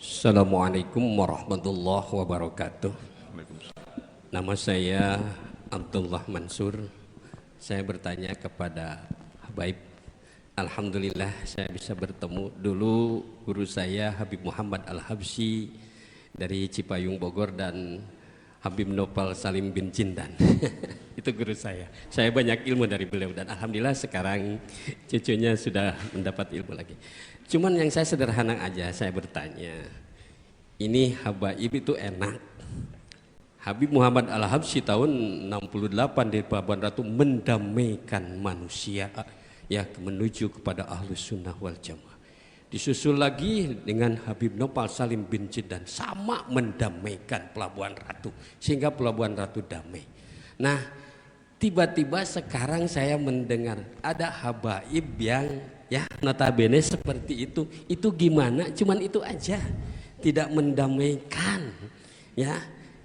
Assalamualaikum warahmatullahi wabarakatuh. Nama saya Abdullah Mansur. Saya bertanya kepada Habaib. Alhamdulillah saya bisa bertemu. Dulu guru saya Habib Muhammad Al-Habsyi dari Cipayung Bogor dan Habib Nopal Salim bin Jindan. Itu guru saya. Saya banyak ilmu dari beliau dan alhamdulillah sekarang cucunya sudah mendapat ilmu lagi. Cuman yang saya sederhana aja, saya bertanya, ini Habaib itu enak. Habib Muhammad Al-Habsyi tahun 68 di Pelabuhan Ratu mendamaikan manusia ya menuju kepada Ahlus Sunnah wal Jamaah. Disusul lagi dengan Habib Nopal Salim bin Jindan, sama mendamaikan Pelabuhan Ratu sehingga Pelabuhan Ratu damai. Nah, tiba-tiba sekarang saya mendengar ada habaib yang ya notabene seperti itu gimana? Cuman itu aja, tidak mendamaikan. Ya,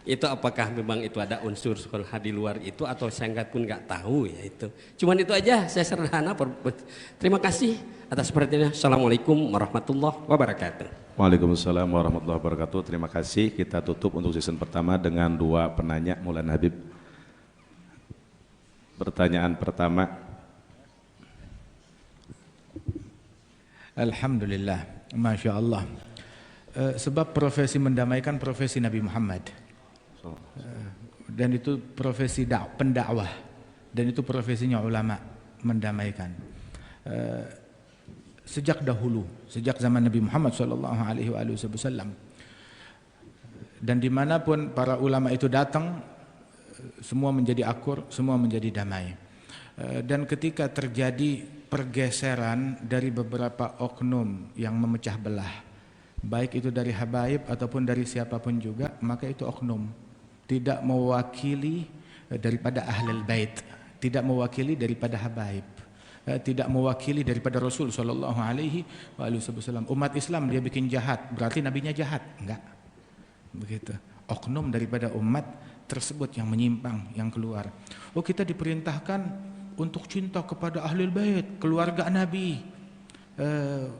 itu apakah memang itu ada unsur sekolah di luar itu atau saya pun nggak tahu ya itu. Cuman itu aja, saya sederhana. Terima kasih atas perhatiannya. Assalamualaikum warahmatullahi wabarakatuh. Waalaikumsalam warahmatullahi wabarakatuh. Terima kasih. Kita tutup untuk season pertama dengan dua penanya. Maulana Habib. Pertanyaan pertama. Alhamdulillah, Masya Allah. Sebab profesi mendamaikan profesi Nabi Muhammad. Dan itu profesi pendakwah. Dan itu profesinya ulama, mendamaikan. Sejak dahulu, sejak zaman Nabi Muhammad SAW. Dan dimanapun para ulama itu datang, semua menjadi akur, semua menjadi damai. Dan ketika terjadi pergeseran dari beberapa oknum yang memecah belah, baik itu dari habaib ataupun dari siapapun juga, maka itu oknum, tidak mewakili daripada ahlul bait, tidak mewakili daripada habaib, tidak mewakili daripada Rasul sallallahu alaihi wasallam. Umat Islam dia bikin jahat, berarti nabinya jahat? Enggak. Begitu. Oknum daripada umat tersebut yang menyimpang, yang keluar. Oh, kita diperintahkan untuk cinta kepada ahlul bait, keluarga Nabi.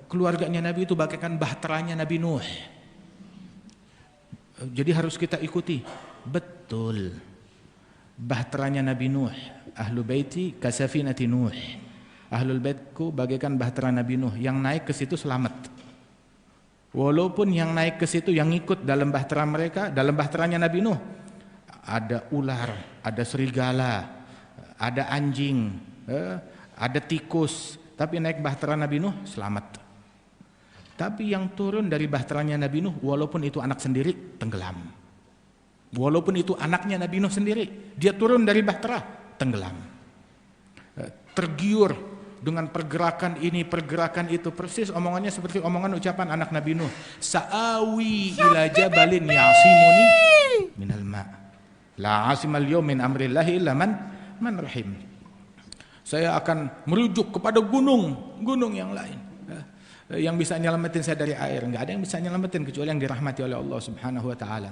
Keluarganya Nabi itu bagaikan bahteranya Nabi Nuh. Jadi harus kita ikuti. Betul. Bahteranya Nabi Nuh. Ahlul baiti kasafinati Nuh. Ahlul baitku bagaikan bahtera Nabi Nuh. Yang naik ke situ selamat. Walaupun yang naik ke situ, yang ikut dalam bahtera mereka, dalam bahteranya Nabi Nuh, ada ular, ada serigala, ada anjing, ada tikus, tapi naik bahtera Nabi Nuh selamat. Tapi yang turun dari bahteranya Nabi Nuh, walaupun itu anak sendiri, tenggelam. Walaupun itu anaknya Nabi Nuh sendiri, dia turun dari bahtera, tenggelam. Tergiur dengan pergerakan ini, pergerakan itu, persis omongannya seperti omongan ucapan anak Nabi Nuh. Sa'awi ila jabalin ya'simuni minal ma'. La asimal yawm min amrillahi illa man rahim. Saya akan merujuk kepada gunung yang lain yang bisa nyelamatin saya dari air. Enggak ada yang bisa nyelamatin kecuali yang dirahmati oleh Allah Subhanahu wa taala.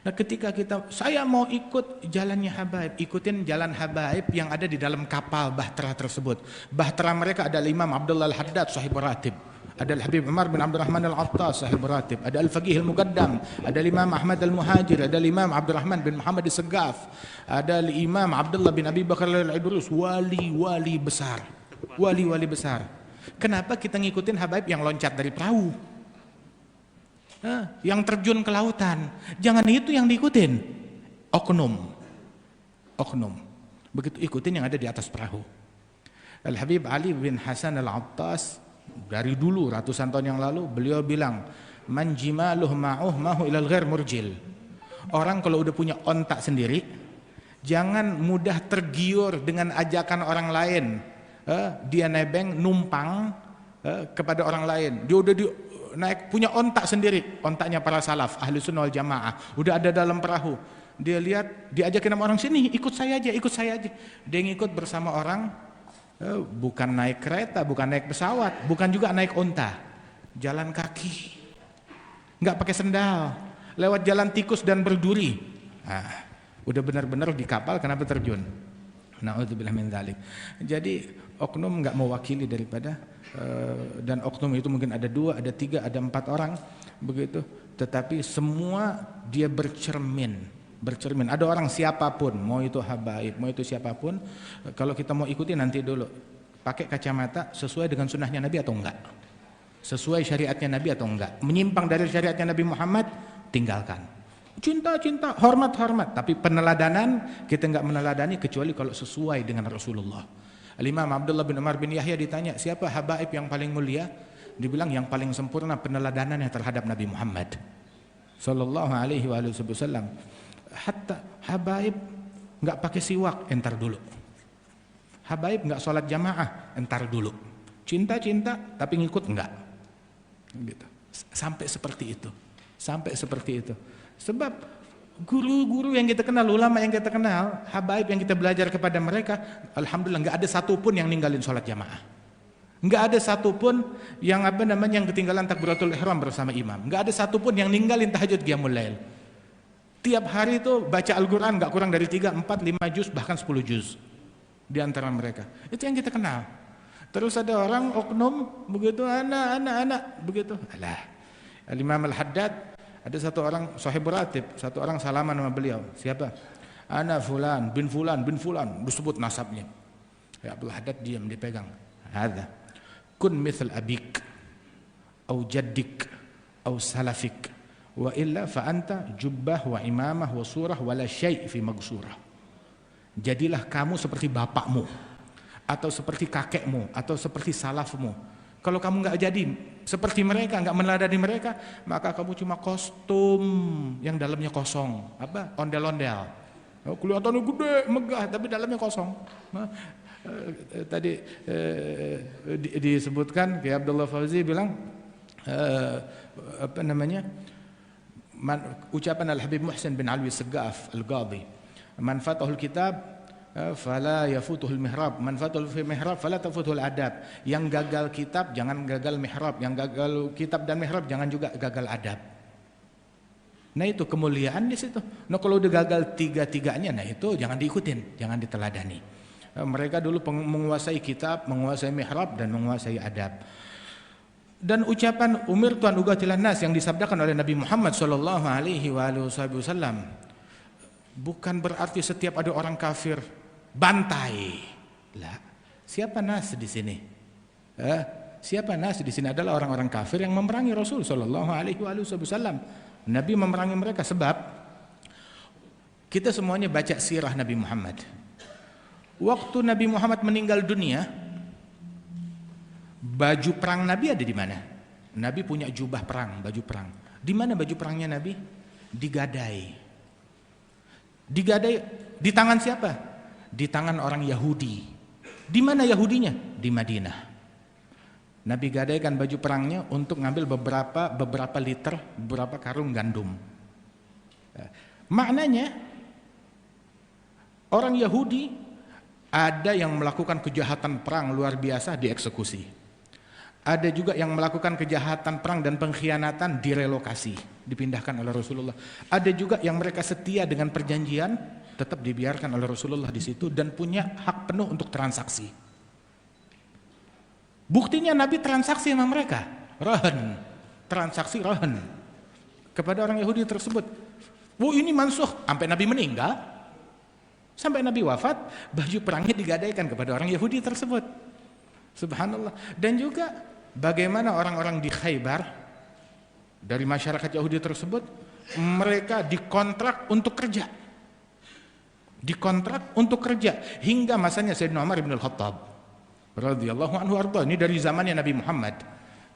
Nah, ketika saya mau ikut jalannya habaib, ikutin jalan habaib yang ada di dalam kapal bahtera tersebut. Bahtera mereka ada Imam Abdullah Al-Haddad sahib ratib, ada Al-Habib Umar bin Abdurrahman Al-Attas sahib ratib, ada Al-Faqih Al-Muqaddam, ada Imam Ahmad Al-Muhajir, ada Imam Abdurrahman bin Muhammad Al-Segaf, ada Imam Abdullah bin Abi Bakar Al-Idrus, wali-wali besar. Wali-wali besar. Kenapa kita ngikutin habaib yang loncat dari perahu? Yang terjun ke lautan? Jangan itu yang diikutin. Oknum. Begitu ikutin yang ada di atas perahu. Al-Habib Ali bin Hasan Al-Attas dari dulu ratusan tahun yang lalu beliau bilang, man jimaluh mahu ilal ghair murjil. Orang kalau udah punya ontak sendiri, jangan mudah tergiur dengan ajakan orang lain. Dia nebeng numpang kepada orang lain. Dia udah naik punya ontak sendiri, ontaknya para salaf ahli sunnah wal jamaah, udah ada dalam perahu. Dia lihat, diajakin sama orang sini, ikut saya aja. Dia ngikut bersama orang, bukan naik kereta, bukan naik pesawat, bukan juga naik onta, jalan kaki, nggak pakai sendal, lewat jalan tikus dan berduri. Udah benar-benar di kapal, kenapa terjun? Na'udzubillah min dzalik. Jadi oknum nggak mewakili daripada dan oknum itu mungkin ada 2, ada 3, ada 4 orang begitu. tetapi semua dia bercermin. Ada orang siapapun, mau itu habaib, mau itu siapapun, kalau kita mau ikuti nanti dulu pakai kacamata sesuai dengan sunnahnya Nabi atau enggak, sesuai syariatnya Nabi atau enggak, menyimpang dari syariatnya Nabi Muhammad tinggalkan. Cinta, hormat, tapi peneladanan kita enggak meneladani kecuali kalau sesuai dengan Rasulullah. Al-Imam Abdullah bin Umar bin Yahya ditanya, siapa habaib yang paling mulia? Dibilang yang paling sempurna peneladanannya terhadap Nabi Muhammad sallallahu alaihi wasallam. Hatta habaib enggak pakai siwak, entar dulu. Habaib enggak sholat jamaah, entar dulu. Cinta tapi ngikut enggak. Gitu. Sampai seperti itu. Sebab guru-guru yang kita kenal, ulama yang kita kenal, habaib yang kita belajar kepada mereka, alhamdulillah enggak ada satupun yang ninggalin sholat jamaah. Enggak ada satupun yang yang ketinggalan takbiratul ihram bersama imam. Enggak ada satupun yang ninggalin tahajud qiyamul lail. Tiap hari itu baca Al-Quran enggak kurang dari 3, 4, 5 juz, bahkan 10 juz di antara mereka. Itu yang kita kenal. Terus ada orang oknum begitu, anak begitu. Alah. Al-Imam Al-Haddad, ada satu orang sahib ratib, satu orang salaman sama beliau. Siapa? Ana fulan bin fulan, disebut nasabnya. Ya Abdul Haddad diam, dipegang. Hadza kun mithl abik au jaddik au salafik wa illa fa anta jubbah wa imamah wa surah wala syai' fi magsurah. Jadilah kamu seperti bapakmu atau seperti kakekmu atau seperti salafmu. Kalau kamu enggak jadi seperti mereka, enggak meneladani mereka, maka kamu cuma kostum yang dalamnya kosong, ondel-ondel. Kelihatannya gede, megah, tapi dalamnya kosong. Tadi disebutkan kayak Abdullah Fauzi bilang ucapan Al-Habib Muhsin bin Alwi Segaf Al-Qadhi, man fatahul kitab fala yafutuhul mihrab, man fatahul fi mihrab fala tafutuhul adab. Yang gagal kitab jangan gagal mihrab, yang gagal kitab dan mihrab jangan juga gagal adab. Nah itu kemuliaan di situ. Nah kalau udah gagal tiga-tiganya, nah itu jangan diikutin, jangan diteladani. Mereka dulu menguasai kitab, menguasai mihrab dan menguasai adab. Dan ucapan umir tuan ugatilan nas yang disabdakan oleh Nabi Muhammad sallallahu alaihi wasallam bukan berarti setiap ada orang kafir bantai. Lah, siapa nas di sini? Siapa nas di sini adalah orang-orang kafir yang memerangi Rasul sallallahu alaihi wasallam. Nabi memerangi mereka sebab kita semuanya baca sirah Nabi Muhammad. Waktu Nabi Muhammad meninggal dunia, baju perang Nabi ada di mana? Nabi punya jubah perang, baju perang. Di mana baju perangnya Nabi? Digadai. Digadai di tangan siapa? Di tangan orang Yahudi. Di mana Yahudinya? Di Madinah. Nabi gadaikan baju perangnya untuk ngambil beberapa liter, beberapa karung gandum. Maknanya orang Yahudi ada yang melakukan kejahatan perang luar biasa dieksekusi. Ada juga yang melakukan kejahatan perang dan pengkhianatan direlokasi, dipindahkan oleh Rasulullah. Ada juga yang mereka setia dengan perjanjian, tetap dibiarkan oleh Rasulullah di situ dan punya hak penuh untuk transaksi. Buktinya Nabi transaksi sama mereka, transaksi rahan kepada orang Yahudi tersebut. Ini mansuh sampai Nabi meninggal, sampai Nabi wafat, baju perangnya digadaikan kepada orang Yahudi tersebut. Subhanallah. Dan juga bagaimana orang-orang di Khaybar dari masyarakat Yahudi tersebut, mereka dikontrak untuk kerja. Dikontrak untuk kerja hingga masanya Sayyidina Umar bin Al-Khattab radhiyallahu anhu arda. Ini dari zamannya Nabi Muhammad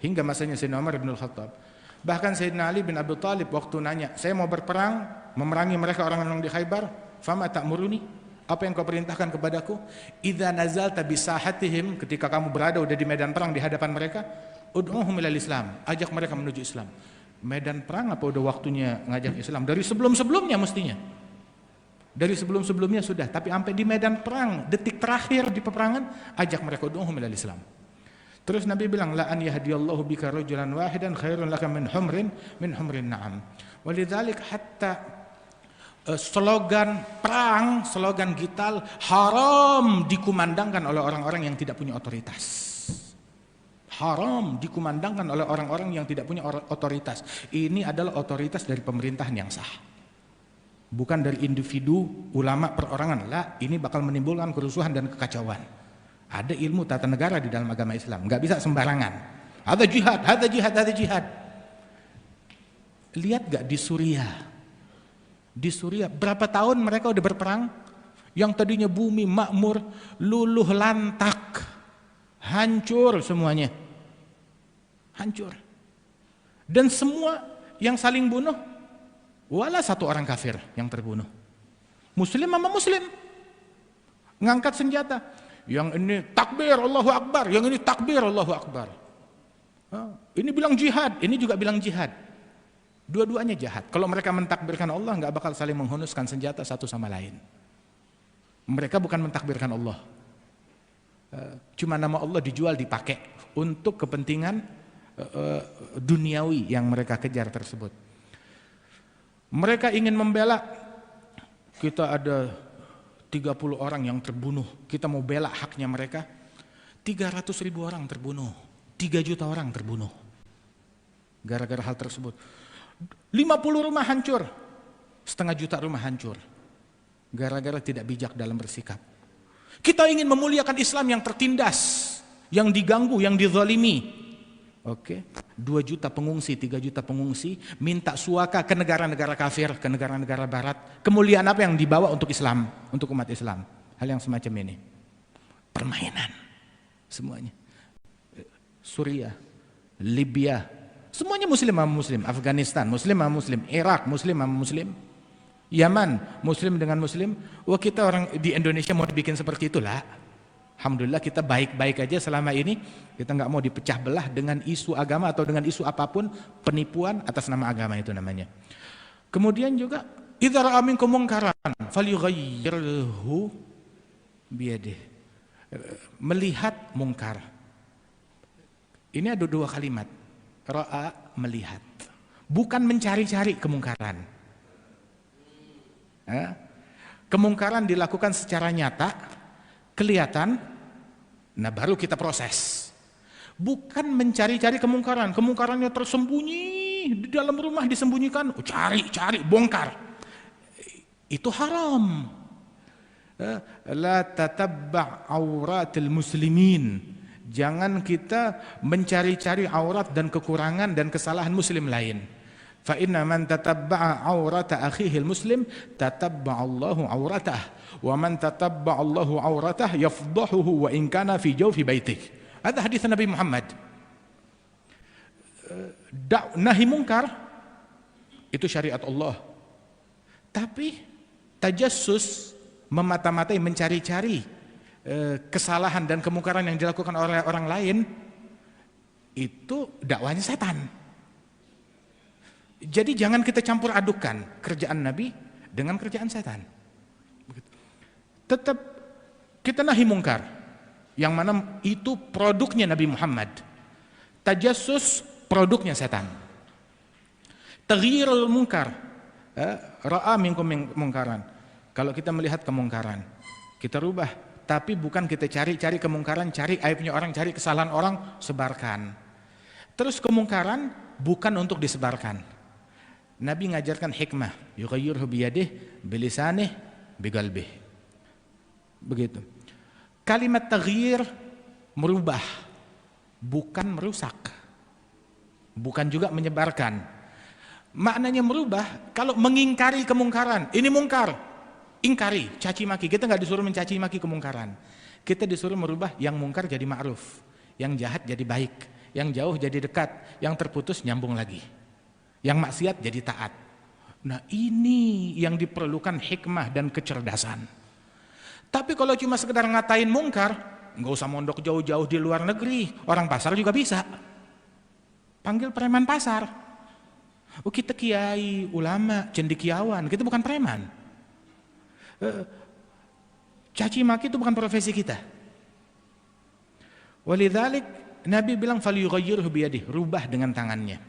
hingga masanya Sayyidina Umar bin Al-Khattab. Bahkan Sayyidina Ali bin Abi Thalib waktu nanya, saya mau berperang memerangi mereka orang-orang di Khaybar, fama ta'muruni? Apa yang kau perintahkan kepadaku? Idza nazalta bisahatihim, ketika kamu berada udah di medan perang di hadapan mereka, ud'uhum ilal Islam, ajak mereka menuju Islam. Medan perang apa udah waktunya ngajak Islam? Dari sebelum-sebelumnya mestinya. Dari sebelum-sebelumnya sudah, tapi sampai di medan perang, detik terakhir di peperangan, ajak mereka ud'uhum ilal Islam. Terus Nabi bilang, la an yahdiyallahu bika rajulan wahidan khairun laka min humrin na'am. Walidzalik hatta slogan perang, slogan gital haram dikumandangkan oleh orang-orang yang tidak punya otoritas. haram dikumandangkan oleh orang-orang yang tidak punya otoritas. Ini adalah otoritas dari pemerintahan yang sah, bukan dari individu ulama perorangan. Lah, ini bakal menimbulkan kerusuhan dan kekacauan. Ada ilmu tata negara di dalam agama Islam, nggak bisa sembarangan. Ada jihad, ada jihad, ada jihad. Lihat gak di Suriah? Di Suriah berapa tahun mereka udah berperang? Yang tadinya bumi makmur, luluh lantak, hancur semuanya. Hancur. Dan semua yang saling bunuh, wala satu orang kafir yang terbunuh. Muslim sama muslim. Ngangkat senjata. Yang ini takbir Allahu Akbar, yang ini takbir Allahu Akbar. Ini bilang jihad, ini juga bilang jihad. Dua-duanya jahat. Kalau mereka mentakbirkan Allah, nggak bakal saling menghunuskan senjata satu sama lain. Mereka bukan mentakbirkan Allah. Cuma nama Allah dijual, dipakai untuk kepentingan duniawi yang mereka kejar tersebut. Mereka ingin membela, kita ada 30 orang yang terbunuh, kita mau bela haknya mereka. 300.000 orang terbunuh, 3 juta orang terbunuh gara-gara hal tersebut. 50 rumah hancur, 0,5 juta rumah hancur gara-gara tidak bijak dalam bersikap. Kita ingin memuliakan Islam yang tertindas, yang diganggu, yang dizalimi. Oke, 2 juta pengungsi, 3 juta pengungsi minta suaka ke negara-negara kafir, ke negara-negara barat. Kemuliaan apa yang dibawa untuk Islam, untuk umat Islam? Hal yang semacam ini. Permainan semuanya. Suriah, Libya, semuanya muslim sama muslim. Afghanistan, muslim sama muslim. Irak, muslim sama muslim. Yaman, muslim dengan muslim. Wah, kita orang di Indonesia mau dibikin seperti itulah. Alhamdulillah kita baik-baik aja selama ini. Kita nggak mau dipecah belah dengan isu agama atau dengan isu apapun, penipuan atas nama agama itu namanya. Kemudian juga idza ra'a minkum munkaran falyughayyirhu biyadihi. Melihat mungkar. Ini ada 2 kalimat. Ra'a, melihat, bukan mencari-cari kemungkaran. Kemungkaran dilakukan secara nyata, kelihatan, nah baru kita proses. Bukan mencari-cari kemungkaran, kemungkarannya tersembunyi di dalam rumah disembunyikan, cari, bongkar. Itu haram. La tatabba' auratil muslimin. Jangan kita mencari-cari aurat dan kekurangan dan kesalahan muslim lain. Fa inna man tatabba'a aurata akhihi muslim tatabba'a Allahu auratah wa man tatabba'a Allahu auratah yafdahuhu wa in kana fi jawfi baitik. Ada hadis Nabi Muhammad. Nahi mungkar itu syariat Allah. Tapi tajassus, memata-matai, mencari-cari kesalahan dan kemungkaran yang dilakukan oleh orang lain, itu dakwahnya setan. Jadi jangan kita campur adukan kerjaan Nabi dengan kerjaan setan. Tetap kita nahi mungkar, yang mana itu produknya Nabi Muhammad. Tajassus produknya setan. Taghyirul munkar, ra'a minkum mungkaran. Kalau kita melihat kemungkaran, kita rubah. Tapi bukan kita cari-cari kemungkaran, cari aibnya orang, cari kesalahan orang, sebarkan. Terus kemungkaran bukan untuk disebarkan. Nabi ngajarkan hikmah, yughayyirhu biyadihi, bilisanih, biqalbih. Begitu. Kalimat taghyir, merubah, bukan merusak. Bukan juga menyebarkan. Maknanya merubah, kalau mengingkari kemungkaran, ini mungkar, ingkari, caci maki. Kita nggak disuruh mencaci maki kemungkaran. Kita disuruh merubah yang mungkar jadi ma'ruf, yang jahat jadi baik, yang jauh jadi dekat, yang terputus nyambung lagi, yang maksiat jadi taat. Nah, ini yang diperlukan hikmah dan kecerdasan. Tapi kalau cuma sekedar ngatain mungkar, nggak usah mondok jauh-jauh di luar negeri, orang pasar juga bisa. Panggil preman pasar. Oh, kita kiai, ulama, cendekiawan, kita bukan preman. Caci maki itu bukan profesi kita. Walidzalik Nabi bilang falyughayyirhu biyadihi, rubah dengan tangannya.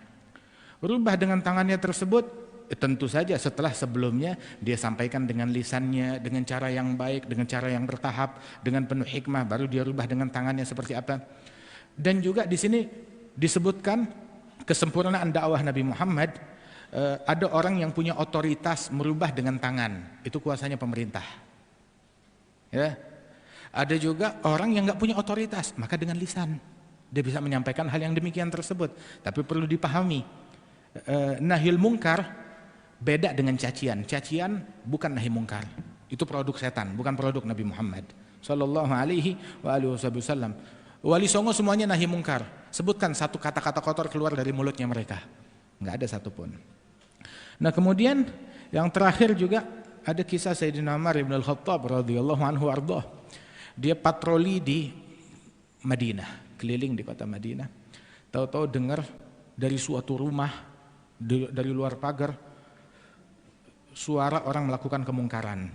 Rubah dengan tangannya tersebut tentu saja setelah sebelumnya dia sampaikan dengan lisannya, dengan cara yang baik, dengan cara yang bertahap, dengan penuh hikmah, baru dia rubah dengan tangannya seperti apa. Dan juga di sini disebutkan kesempurnaan dakwah Nabi Muhammad. Ada orang yang punya otoritas merubah dengan tangan, itu kuasanya pemerintah. Ya. Ada juga orang yang nggak punya otoritas, maka dengan lisan dia bisa menyampaikan hal yang demikian tersebut. Tapi perlu dipahami, nahil mungkar beda dengan cacian. Cacian bukan nahi mungkar, itu produk setan, bukan produk Nabi Muhammad Sallallahu Alaihi Wasallam. Wali Songo semuanya nahi mungkar. Sebutkan satu kata-kata kotor keluar dari mulutnya mereka, nggak ada satupun. Nah kemudian yang terakhir juga ada kisah Sayyidina Umar ibn al-Khattab radhiyallahu anhu ardah. Dia patroli di Madinah, keliling di kota Madinah. Tahu-tahu dengar dari suatu rumah, dari luar pagar, suara orang melakukan kemungkaran.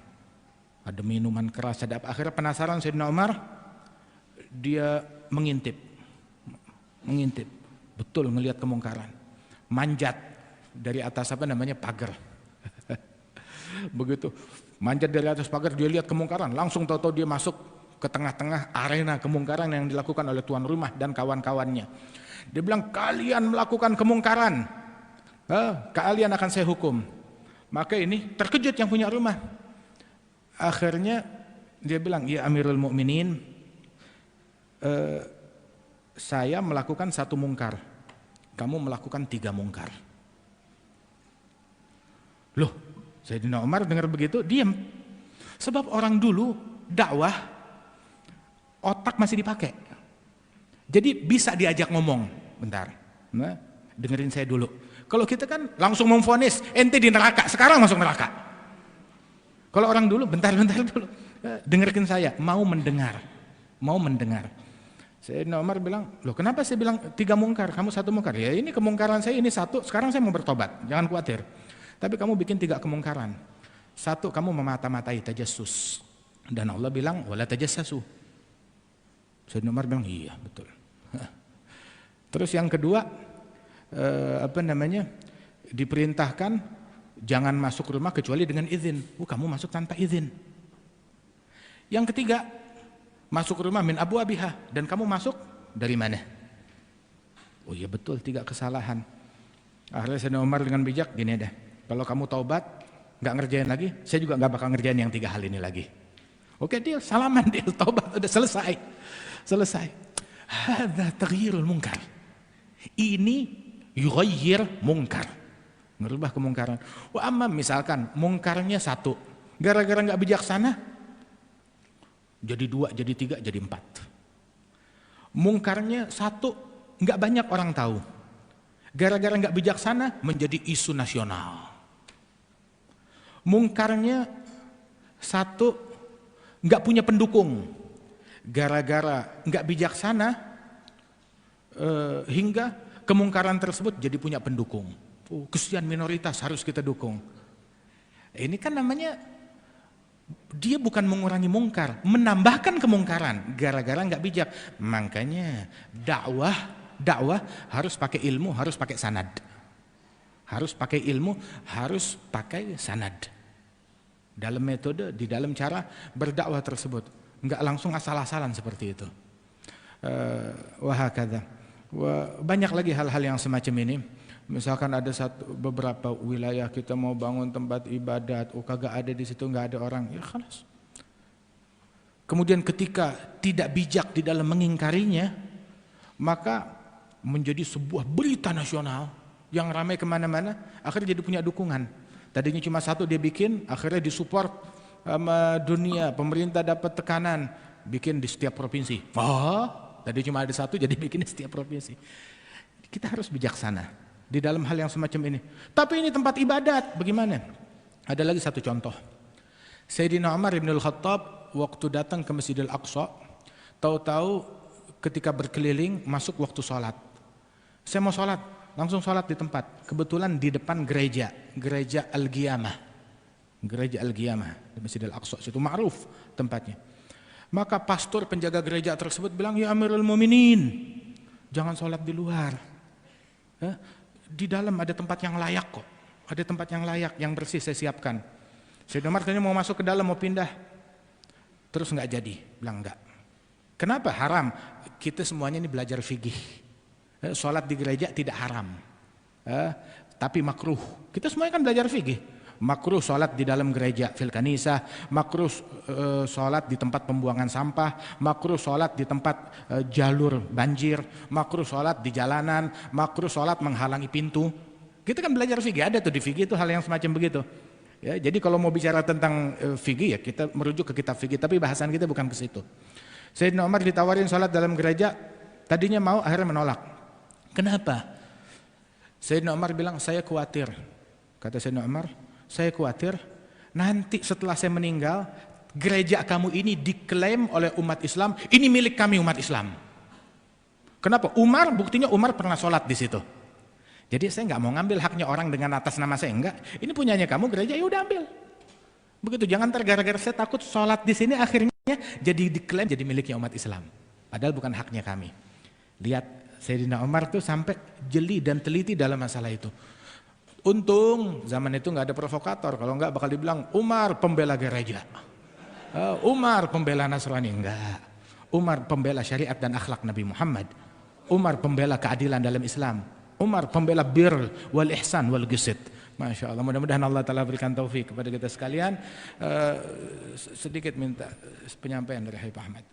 Ada minuman keras, ada apa. Akhirnya penasaran Sayyidina Umar, dia mengintip, betul ngelihat kemungkaran, manjat dari atas pagar. Begitu manjat dari atas pagar, dia lihat kemungkaran, langsung tahu-tahu dia masuk ke tengah-tengah arena kemungkaran yang dilakukan oleh tuan rumah dan kawan-kawannya. Dia bilang, kalian melakukan kemungkaran, kalian akan saya hukum. Maka ini terkejut yang punya rumah. Akhirnya dia bilang, ya Amirul Mukminin, saya melakukan satu mungkar, kamu melakukan 3 mungkar. Loh, Sayyidina Umar dengar begitu diam. Sebab orang dulu dakwah otak masih dipakai. Jadi bisa diajak ngomong, bentar. Nah, dengerin saya dulu. Kalau kita kan langsung memvonis, ente di neraka, sekarang masuk neraka. Kalau orang dulu bentar dulu. Dengerin saya, mau mendengar. Sayyidina Umar bilang, loh kenapa saya bilang 3 mungkar, kamu 1 mungkar? Ya ini kemungkaran saya ini 1, sekarang saya mau bertobat, jangan khawatir. Tapi kamu bikin 3 kemungkaran. 1, kamu memata-matai, tajassus. Dan Allah bilang, wala tajassasu. Sayyidina Umar bilang, iya betul. Terus yang kedua, diperintahkan jangan masuk rumah kecuali dengan izin. Kamu masuk tanpa izin. Yang ketiga, masuk rumah min abwabiha, dan kamu masuk dari mana? Oh iya betul, 3 kesalahan. Akhirnya Sayyidina Umar dengan bijak, gini deh, kalau kamu taubat, nggak ngerjain lagi, saya juga nggak bakal ngerjain yang 3 hal ini lagi. Oke, deal, salaman, deal, taubat, udah selesai. Hadza taghyirul munkar. Ini yughayyir munkar, merubah kemungkaran. Wah, amma misalkan mungkarnya 1, gara-gara nggak bijaksana, jadi 2, jadi 3, jadi 4. Mungkarnya 1, nggak banyak orang tahu, gara-gara nggak bijaksana menjadi isu nasional. Mungkarnya 1, nggak punya pendukung, gara-gara nggak bijaksana hingga kemungkaran tersebut jadi punya pendukung. Kesian minoritas harus kita dukung. Ini kan namanya dia bukan mengurangi mungkar, menambahkan kemungkaran gara-gara nggak bijak. Makanya dakwah harus pakai ilmu, harus pakai sanad. Harus pakai ilmu, harus pakai sanad. Dalam metode, di dalam cara berdakwah tersebut, nggak langsung asal-asalan seperti itu. Wahakadha. Banyak lagi hal-hal yang semacam ini. Misalkan ada beberapa wilayah kita mau bangun tempat ibadat, kagak ada di situ, nggak ada orang, ya khalas. Kemudian ketika tidak bijak di dalam mengingkarinya, maka menjadi sebuah berita nasional yang ramai kemana-mana, akhirnya jadi punya dukungan. Tadinya cuma 1 dia bikin, akhirnya disupport sama dunia, pemerintah dapat tekanan, bikin di setiap provinsi. Tadi cuma ada 1, jadi bikin di setiap provinsi. Kita harus bijaksana di dalam hal yang semacam ini. Tapi ini tempat ibadat, bagaimana? Ada lagi 1 contoh. Sayyidina Umar ibn al-Khattab waktu datang ke Masjidil Aqsa, tahu-tahu ketika berkeliling masuk waktu sholat. Saya mau sholat, langsung sholat di tempat. Kebetulan di depan gereja Al-Qiyamah. Gereja Al-Qiyamah di Masjidil Aqsa, situ ma'ruf tempatnya. Maka pastor penjaga gereja tersebut bilang, ya Amirul Mukminin, jangan sholat di luar. Di dalam ada tempat yang layak kok. Ada tempat yang layak, yang bersih saya siapkan. Sayyidina Umar tanya mau masuk ke dalam, mau pindah. Terus nggak jadi, bilang enggak. Kenapa haram? Kita semuanya ini belajar fikih. Sholat di gereja tidak haram, tapi makruh. Kita semuanya kan belajar fikih. Makruh sholat di dalam gereja fil kanisah, makruh sholat di tempat pembuangan sampah, makruh sholat di tempat jalur banjir, makruh sholat di jalanan, makruh sholat menghalangi pintu. Kita kan belajar fikih, ada tuh di fikih itu hal yang semacam begitu. Ya, jadi kalau mau bicara tentang fikih ya kita merujuk ke kitab fikih, tapi bahasan kita bukan ke situ. Sayyidina Umar ditawarin sholat dalam gereja, tadinya mau, akhirnya menolak. Kenapa? Sayyidina Umar bilang, saya khawatir. Kata Sayyidina Umar, saya khawatir nanti setelah saya meninggal, gereja kamu ini diklaim oleh umat Islam, ini milik kami umat Islam. Kenapa? Umar, buktinya Umar pernah sholat di situ. Jadi saya nggak mau ngambil haknya orang dengan atas nama saya, enggak. Ini punyanya kamu gereja, ya udah ambil. Begitu, jangan gara-gara saya takut sholat di sini akhirnya jadi diklaim jadi miliknya umat Islam. Padahal bukan haknya kami. Lihat Sayyidina Umar tuh sampai jeli dan teliti dalam masalah itu. Untung zaman itu nggak ada provokator, kalau nggak bakal dibilang Umar pembela gereja, Umar pembela Nasrani, enggak. Umar pembela syariat dan akhlak Nabi Muhammad. Umar pembela keadilan dalam Islam. Umar pembela bir wal ihsan wal qisit. Masya Allah, mudah-mudahan Allah Ta'ala berikan taufik kepada kita sekalian. Sedikit minta penyampaian dari Habib Ahmad.